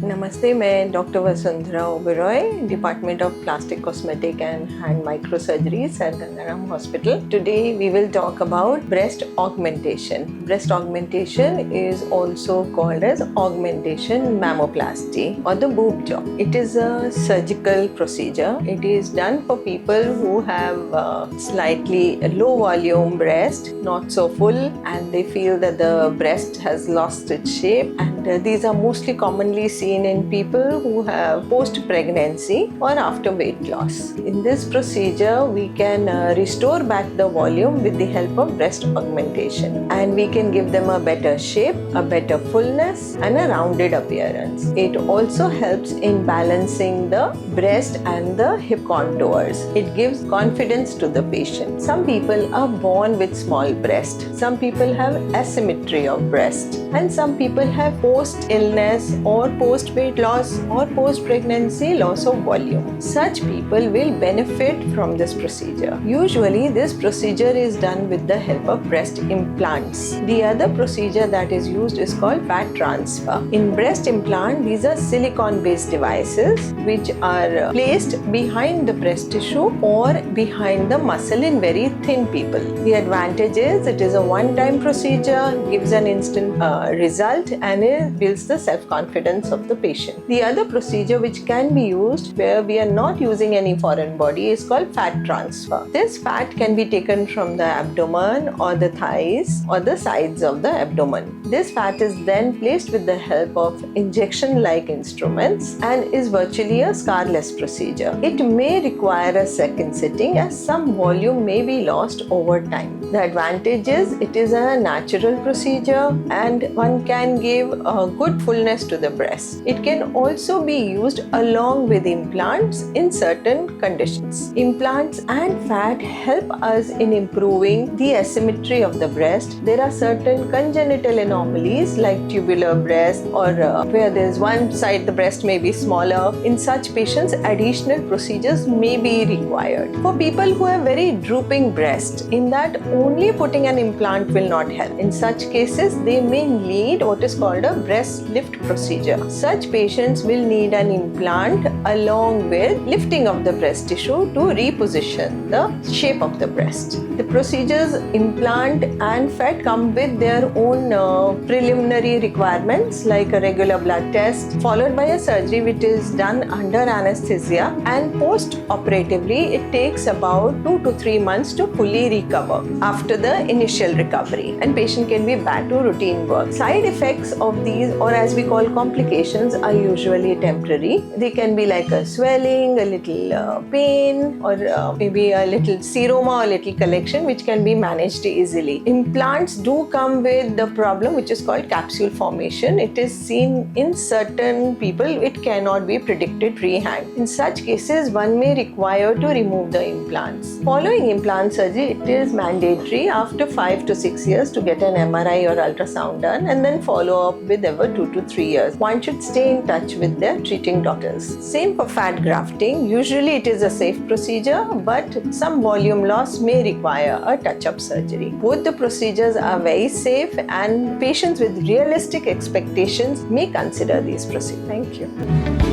नमस्ते, मैं doctor Vasundhara Oberoi, department of plastic cosmetic and hand microsurgeries at Gangaram Hospital. Today we will talk about breast augmentation. Breast augmentation is also called as augmentation mammoplasty or the boob job. It is a surgical procedure. It is done for people who have slightly low volume breast, not so full, and they feel that the breast has lost its shape, and these are mostly commonly seen in people who have post-pregnancy or after weight loss. In this procedure, we can restore back the volume with the help of breast augmentation, and we can give them a better shape, a better fullness, and a rounded appearance. It also helps in balancing the breast and the hip contours. It gives confidence to the patient. Some people are born with small breast. Some people have asymmetry of breast, and some people have post-illness or post-weight loss or post-pregnancy loss of volume. Such people will benefit from this procedure. Usually, this procedure is done with the help of breast implants. The other procedure that is used is called fat transfer. In breast implant, these are silicone-based devices which are placed behind the breast tissue or behind the muscle in very thin people. The advantage is it is a one-time procedure, gives an instant result, and it builds the self-confidence of the patient. The other procedure which can be used where we are not using any foreign body is called fat transfer. This fat can be taken from the abdomen or the thighs or the sides of the abdomen. This fat is then placed with the help of injection-like instruments and is virtually a scarless procedure. It may require a second sitting as some volume may be lost over time. The advantage is it is a natural procedure and one can give a good fullness to the breast. It can also be used along with implants in certain conditions. Implants and fat help us in improving the asymmetry of the breast. There are certain congenital anomalies like tubular breast or where there is one side the breast may be smaller. In such patients, additional procedures may be required. For people who have very drooping breast, in that only putting an implant will not help. In such cases, they may need what is called a breast lift procedure. Such patients will need an implant along with lifting of the breast tissue to reposition the shape of the breast. The procedures, implant and fat, come with their own preliminary requirements like a regular blood test followed by a surgery which is done under anesthesia, and post-operatively it takes about 2 to 3 months to fully recover after the initial recovery, and patient can be back to routine work. Side effects of these, or as we call complications, are usually temporary. They can be like a swelling, a little pain, or maybe a little seroma or little collection which can be managed easily. Implants do come with the problem which is called capsule formation. It is seen in certain people. It cannot be predicted freehand. In such cases, one may require to remove the implants. Following implant surgery, it is mandatory after 5 to 6 years to get an MRI or ultrasound done and then follow up with ever 2 to 3 years. One should stay in touch with their treating doctors. Same for fat grafting. Usually it is a safe procedure, but some volume loss may require a touch-up surgery. Both the procedures are very safe, and patients with realistic expectations may consider these procedures. Thank you.